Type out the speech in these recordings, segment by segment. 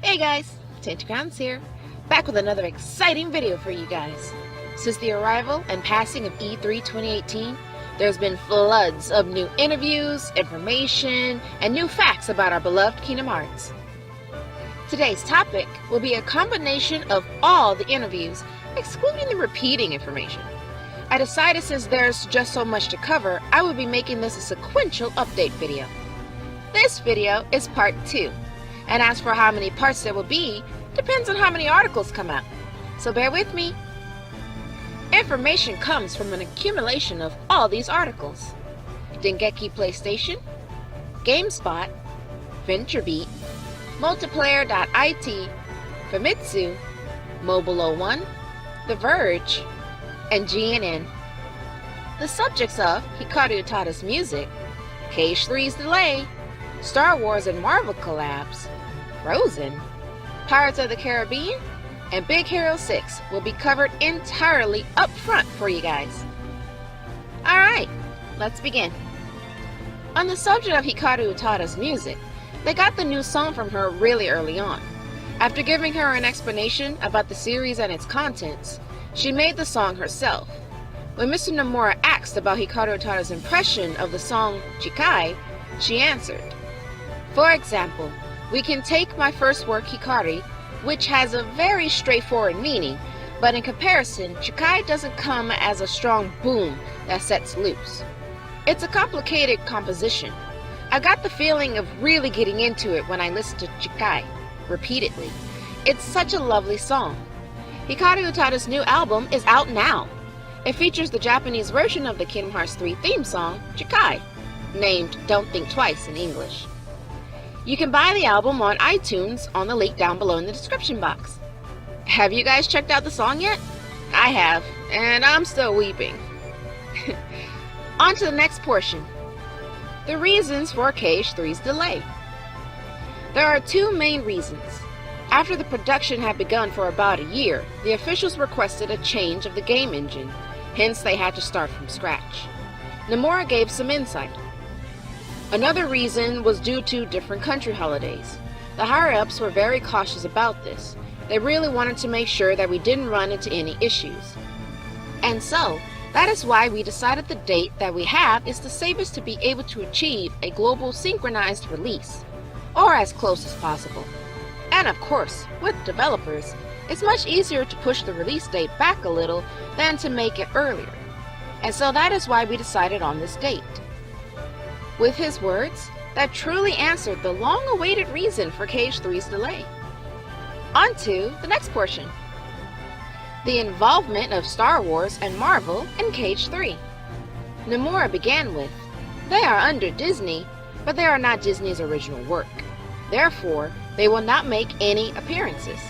Hey guys, Tainted here, back with another exciting video for you guys. Since the arrival and passing of E3 2018, there's been floods of new interviews, information, and new facts about our beloved Kingdom Hearts. Today's topic will be a combination of all the interviews, excluding the repeating information. I decided since there's just so much to cover, I will be making this a sequential update video. This video is part 2. And as for how many parts there will be, depends on how many articles come out. So bear with me. Information comes from an accumulation of all these articles: Dengeki PlayStation, GameSpot, VentureBeat, Multiplayer.it, Famitsu, Mobile01, The Verge, and GNN. The subjects of Hikaru Utada's music, Cage 3's delay, Star Wars and Marvel collabs, Frozen, Pirates of the Caribbean, and Big Hero 6 will be covered entirely up front for you guys. Alright, let's begin. On the subject of Hikaru Utada's music, they got the new song from her really early on. After giving her an explanation about the series and its contents, she made the song herself. When Mr. Nomura asked about Hikaru Utada's impression of the song Chikai, she answered, "For example, we can take my first work, Hikari, which has a very straightforward meaning, but in comparison, Chikai doesn't come as a strong boom that sets loose. It's a complicated composition. I got the feeling of really getting into it when I listened to Chikai repeatedly. It's such a lovely song." Hikaru Utada's new album is out now. It features the Japanese version of the Kingdom Hearts 3 theme song, Chikai, named Don't Think Twice in English. You can buy the album on iTunes on the link down below in the description box. Have you guys checked out the song yet? I have, and I'm still weeping. On to the next portion. The reasons for Cage 3's delay. There are two main reasons. After the production had begun for about a year, the officials requested a change of the game engine, hence they had to start from scratch. Nomura gave some insight. Another reason was due to different country holidays. The higher-ups were very cautious about this. They really wanted to make sure that we didn't run into any issues. And so, that is why we decided the date that we have is the safest to be able to achieve a global synchronized release, or as close as possible. And of course, with developers, it's much easier to push the release date back a little than to make it earlier. And so that is why we decided on this date. With his words, that truly answered the long-awaited reason for Cage 3's delay. On to the next portion. The involvement of Star Wars and Marvel in Cage 3. Nomura began with, "They are under Disney, but they are not Disney's original work. Therefore, they will not make any appearances.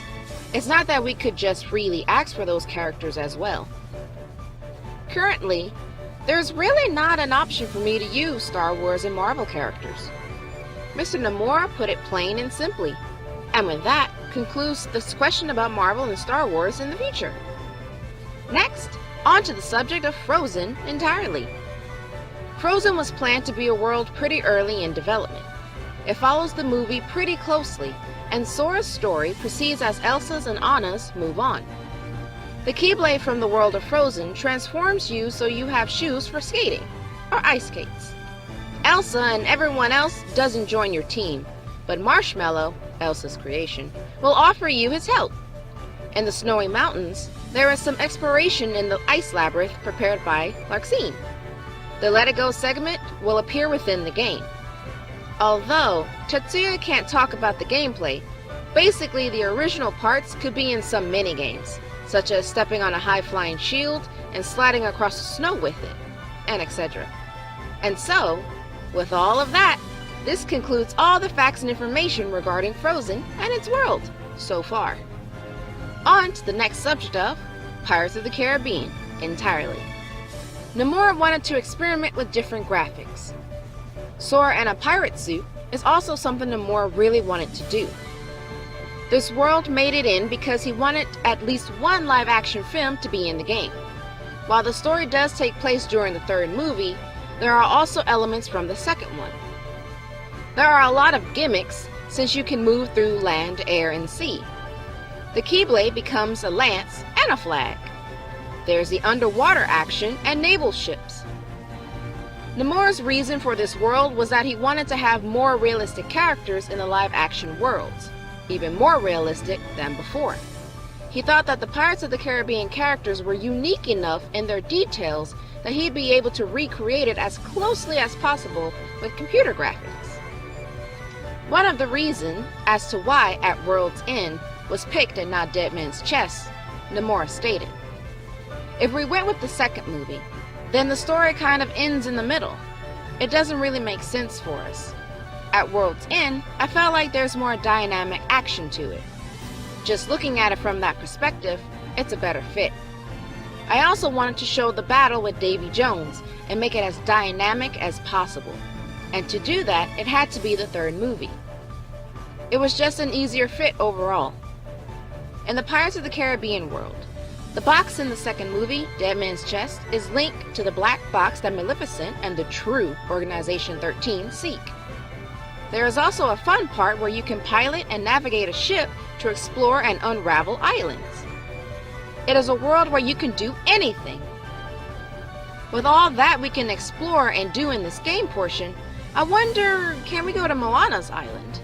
It's not that we could just freely ask for those characters as well. Currently, there's really not an option for me to use Star Wars and Marvel characters." Mr. Nomura put it plain and simply. And with that, concludes this question about Marvel and Star Wars in the future. Next, on to the subject of Frozen entirely. Frozen was planned to be a world pretty early in development. It follows the movie pretty closely, and Sora's story proceeds as Elsa's and Anna's move on. The Keyblade from the world of Frozen transforms you so you have shoes for skating, or ice skates. Elsa and everyone else doesn't join your team, but Marshmallow, Elsa's creation, will offer you his help. In the Snowy Mountains, there is some exploration in the ice labyrinth prepared by LightSkin. The Let It Go segment will appear within the game. Although Tetsuya can't talk about the gameplay, basically the original parts could be in some mini-games, such as stepping on a high-flying shield and sliding across the snow with it, and etc. And so, with all of that, this concludes all the facts and information regarding Frozen and its world so far. On to the next subject of Pirates of the Caribbean entirely. Nomura wanted to experiment with different graphics. Sora in a pirate suit is also something Nomura really wanted to do. This world made it in because he wanted at least one live-action film to be in the game. While the story does take place during the third movie, there are also elements from the second one. There are a lot of gimmicks since you can move through land, air, and sea. The Keyblade becomes a lance and a flag. There's the underwater action and naval ships. Nomura's reason for this world was that he wanted to have more realistic characters in the live-action worlds, even more realistic than before. He thought that the Pirates of the Caribbean characters were unique enough in their details that he'd be able to recreate it as closely as possible with computer graphics. One of the reasons as to why At World's End was picked and not Dead Man's Chest, Nomura stated, "If we went with the second movie, then the story kind of ends in the middle. It doesn't really make sense for us. At World's End, I felt like there's more dynamic action to it. Just looking at it from that perspective, it's a better fit. I also wanted to show the battle with Davy Jones and make it as dynamic as possible. And to do that, it had to be the third movie. It was just an easier fit overall." In the Pirates of the Caribbean world, the box in the second movie, Dead Man's Chest, is linked to the black box that Maleficent and the true Organization 13 seek. There is also a fun part where you can pilot and navigate a ship to explore and unravel islands. It is a world where you can do anything. With all that we can explore and do in this game portion, I wonder, can we go to Moana's island?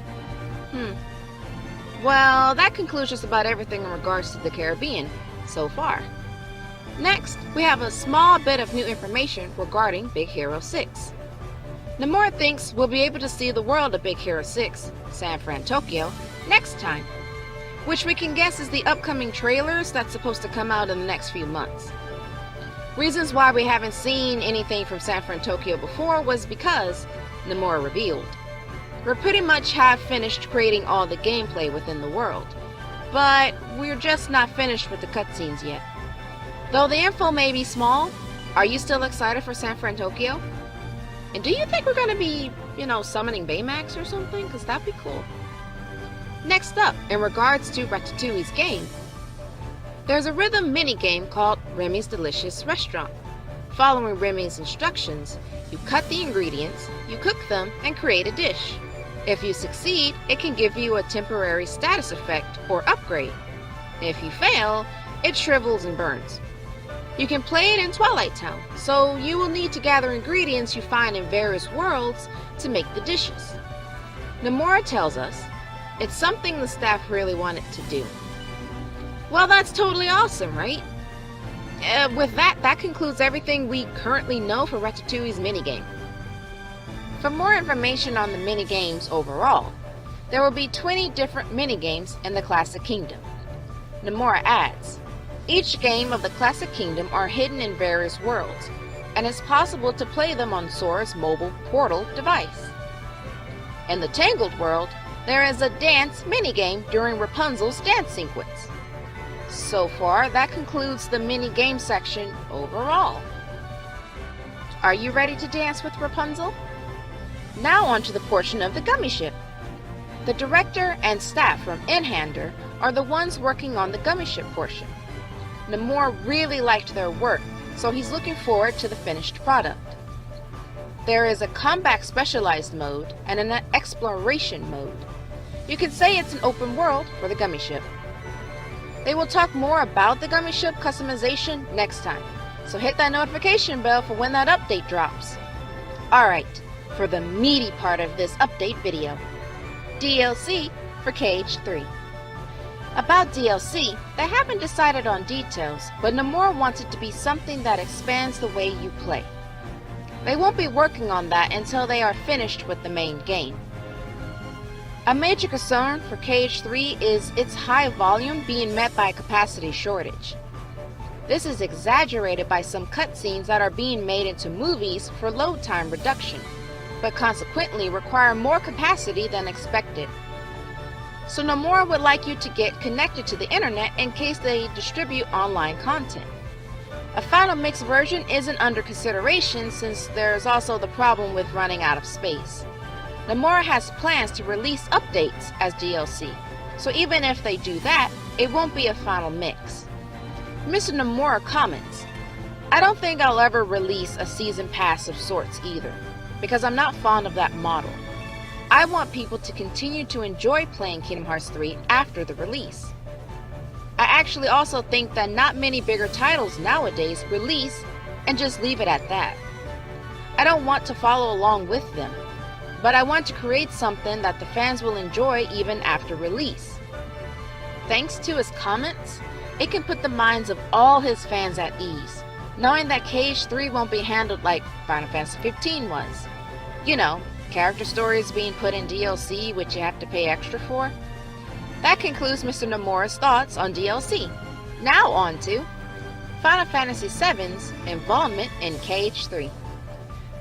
Well, that concludes just about everything in regards to the Caribbean so far. Next, we have a small bit of new information regarding Big Hero 6. Nomura thinks we'll be able to see the world of Big Hero 6, San Fran, Tokyo, next time, which we can guess is the upcoming trailers that's supposed to come out in the next few months. Reasons why we haven't seen anything from San Fran, Tokyo before was because, Nomura revealed, we pretty much have finished creating all the gameplay within the world, but we're just not finished with the cutscenes yet. Though the info may be small, are you still excited for San Fran, Tokyo? And do you think we're going to be, summoning Baymax or something? Because that'd be cool. Next up, in regards to Ratatouille's game, there's a rhythm mini-game called Remy's Delicious Restaurant. Following Remy's instructions, you cut the ingredients, you cook them, and create a dish. If you succeed, it can give you a temporary status effect or upgrade. If you fail, it shrivels and burns. You can play it in Twilight Town, so you will need to gather ingredients you find in various worlds to make the dishes. Nomura tells us, it's something the staff really wanted to do. Well, that's totally awesome, right? With that concludes everything we currently know for Ratatouille's minigame. For more information on the minigames overall, there will be 20 different minigames in the Classic Kingdom. Nomura adds, each game of the Classic Kingdom are hidden in various worlds, and it's possible to play them on Sora's mobile portal device. In the Tangled world, there is a dance minigame during Rapunzel's dance sequence. So far, that concludes the minigame section overall. Are you ready to dance with Rapunzel? Now on to the portion of the gummy ship. The director and staff from Inhander are the ones working on the gummy ship portion. Nomura really liked their work, so he's looking forward to the finished product. There is a combat specialized mode and an exploration mode. You could say it's an open world for the gummy ship. They will talk more about the gummy ship customization next time, so hit that notification bell for when that update drops. Alright, for the meaty part of this update video, DLC for KH3. About DLC, they haven't decided on details, but Nomura wants it to be something that expands the way you play. They won't be working on that until they are finished with the main game. A major concern for KH3 is its high volume being met by a capacity shortage. This is exaggerated by some cutscenes that are being made into movies for load time reduction, but consequently require more capacity than expected. So Nomura would like you to get connected to the internet in case they distribute online content. A final mixed version isn't under consideration since there's also the problem with running out of space. Nomura has plans to release updates as DLC, so even if they do that, it won't be a final mix. Mr. Nomura comments, I don't think I'll ever release a season pass of sorts either, because I'm not fond of that model. I want people to continue to enjoy playing Kingdom Hearts 3 after the release. I actually also think that not many bigger titles nowadays release and just leave it at that. I don't want to follow along with them, but I want to create something that the fans will enjoy even after release. Thanks to his comments, it can put the minds of all his fans at ease, knowing that KH3 won't be handled like Final Fantasy 15 was. You know, character stories being put in DLC which you have to pay extra for. That concludes Mr. Nomura's thoughts on DLC. Now on to Final Fantasy VII's involvement in KH3.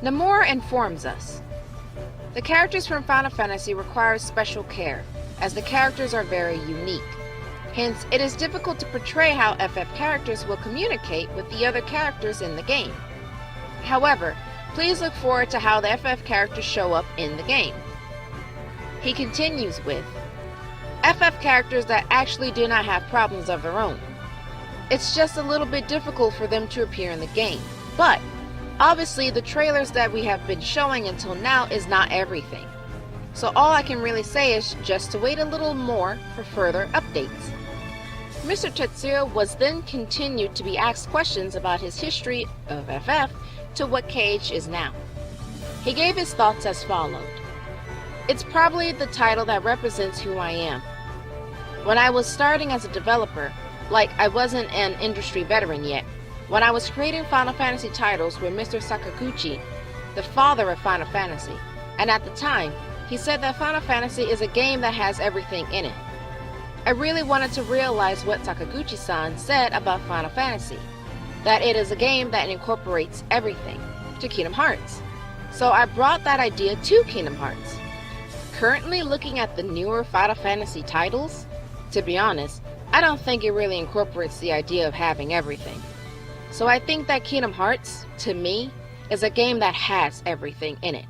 Nomura informs us, the characters from Final Fantasy require special care, as the characters are very unique. Hence, it is difficult to portray how FF characters will communicate with the other characters in the game. However, please look forward to how the FF characters show up in the game. He continues with, FF characters that actually do not have problems of their own. It's just a little bit difficult for them to appear in the game, but obviously the trailers that we have been showing until now is not everything. So all I can really say is just to wait a little more for further updates. Mr. Tetsuya was then continued to be asked questions about his history of FF to what KH is now. He gave his thoughts as followed. It's probably the title that represents who I am. When I was starting as a developer, like I wasn't an industry veteran yet, when I was creating Final Fantasy titles with Mr. Sakaguchi, the father of Final Fantasy, and at the time, he said that Final Fantasy is a game that has everything in it. I really wanted to realize what Sakaguchi-san said about Final Fantasy, that it is a game that incorporates everything, to Kingdom Hearts. So I brought that idea to Kingdom Hearts. Currently looking at the newer Final Fantasy titles, to be honest, I don't think it really incorporates the idea of having everything. So I think that Kingdom Hearts, to me, is a game that has everything in it.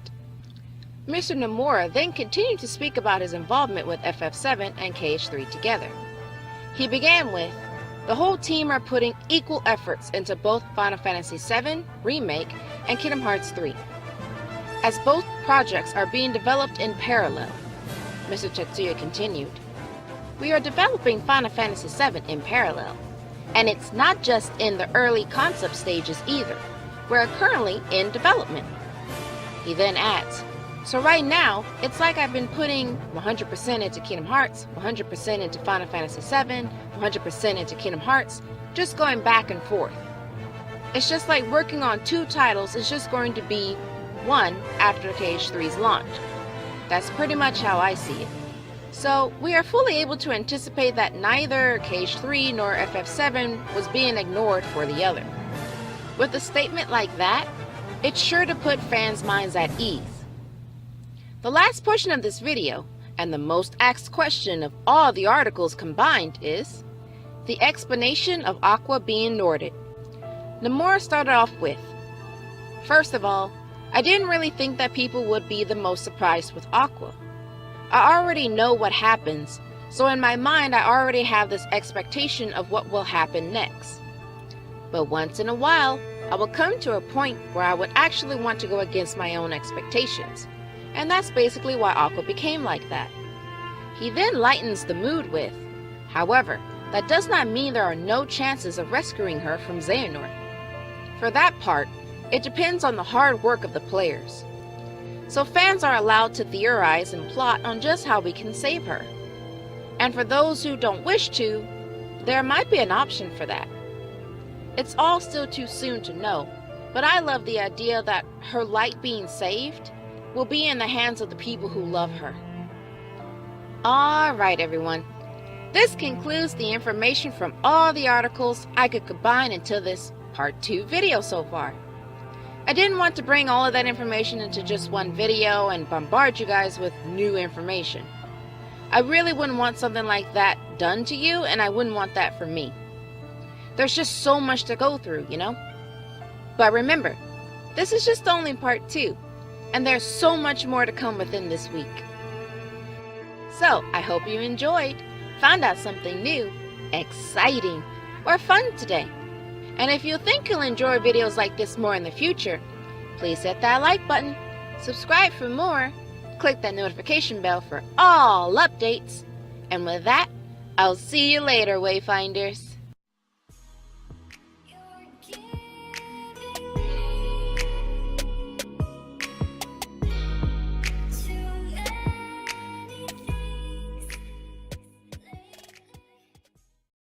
Mr. Nomura then continued to speak about his involvement with FF7 and KH3 together. He began with, the whole team are putting equal efforts into both Final Fantasy VII Remake and Kingdom Hearts 3, as both projects are being developed in parallel. Mr. Tetsuya continued, we are developing Final Fantasy VII in parallel, and it's not just in the early concept stages either. We're currently in development. He then adds, so right now, it's like I've been putting 100% into Kingdom Hearts, 100% into Final Fantasy VII, 100% into Kingdom Hearts, just going back and forth. It's just like working on two titles is just going to be one after KH3's launch. That's pretty much how I see it. So, we are fully able to anticipate that neither KH3 nor FF7 was being ignored for the other. With a statement like that, it's sure to put fans' minds at ease. The last portion of this video, and the most asked question of all the articles combined, is the explanation of Aqua being Norded. Nomura started off with, first of all, I didn't really think that people would be the most surprised with Aqua. I already know what happens, so in my mind I already have this expectation of what will happen next. But once in a while, I will come to a point where I would actually want to go against my own expectations, and that's basically why Aqua became like that. He then lightens the mood with, however, that does not mean there are no chances of rescuing her from Xehanort. For that part, it depends on the hard work of the players. So fans are allowed to theorize and plot on just how we can save her. And for those who don't wish to, there might be an option for that. It's all still too soon to know, but I love the idea that her light being saved will be in the hands of the people who love her. Alright everyone, this concludes the information from all the articles I could combine into this part 2 video so far. I didn't want to bring all of that information into just one video and bombard you guys with new information. I really wouldn't want something like that done to you, and I wouldn't want that for me. There's just so much to go through, you know? But remember, this is just only part 2, and there's so much more to come within this week. So, I hope you enjoyed, found out something new, exciting, or fun today. And if you think you'll enjoy videos like this more in the future, please hit that like button, subscribe for more, click that notification bell for all updates, and with that, I'll see you later, Wayfinders.